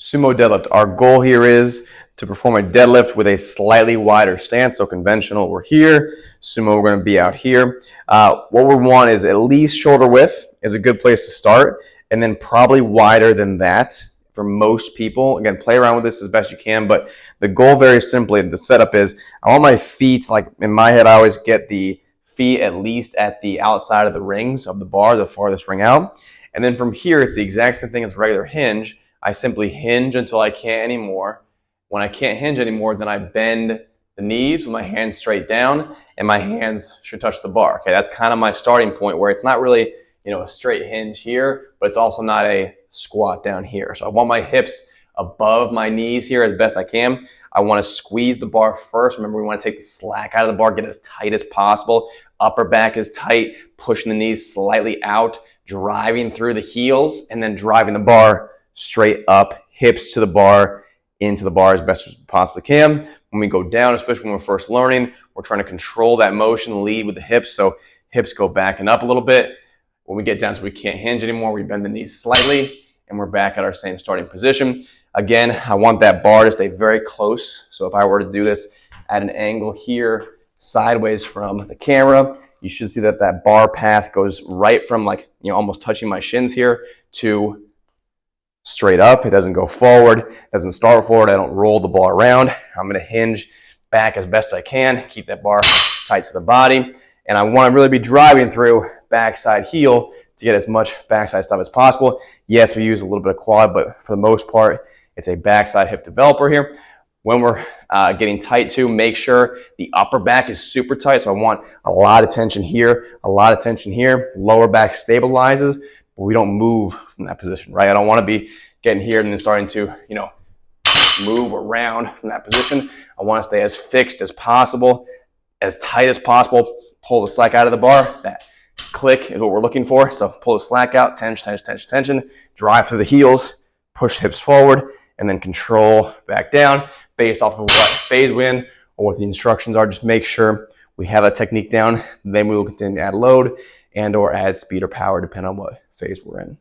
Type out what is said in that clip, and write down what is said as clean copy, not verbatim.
Sumo deadlift. Our goal here is to perform a deadlift with a slightly wider stance. So conventional, we're here. Sumo, we're going to be out here. What we want is at least shoulder width is a good place to start, and then probably wider than that for most people. Again, play around with this as best you can, but the goal very simply, the setup is I want my feet, like in my head, I always get the feet at least at the outside of the rings of the bar, the farthest ring out. And then from here, it's the exact same thing as a regular hinge. I simply hinge until I can't anymore. When I can't hinge anymore, then I bend the knees with my hands straight down, and my hands should touch the bar. Okay, that's kind of my starting point, where it's not really, a straight hinge here, but it's also not a squat down here. So I want my hips above my knees here as best I can. I want to squeeze the bar first. Remember, we want to take the slack out of the bar, get as tight as possible. Upper back is tight, pushing the knees slightly out, driving through the heels, and then driving the bar straight up, hips to the bar, into the bar as best as we possibly can. When we go down, especially when we're first learning, we're trying to control that motion, lead with the hips, so hips go back and up a little bit. When we get down to we can't hinge anymore, we bend the knees slightly, and we're back at our same starting position. Again, I want that bar to stay very close. So if I were to do this at an angle here, sideways from the camera, you should see that that bar path goes right from almost touching my shins here to straight up. It doesn't go forward, it doesn't start forward. I don't roll the bar around. I'm going to hinge back as best I can, keep that bar tight to the body. And I want to really be driving through backside heel to get as much backside stuff as possible. Yes, we use a little bit of quad, but for the most part, it's a backside hip developer here. When we're getting tight too, make sure the upper back is super tight. So I want a lot of tension here, a lot of tension here. Lower back stabilizes, but we don't move from that position, right? I don't want to be getting here and then starting to, move around from that position. I want to stay as fixed as possible, as tight as possible. Pull the slack out of the bar. That click is what we're looking for. So pull the slack out, tension, tension, tension, tension. Drive through the heels, push hips forward, and then control back down based off of what phase we're in or what the instructions are. Just make sure we have that technique down. Then we will continue to add load and or add speed or power depending on what phase we're in.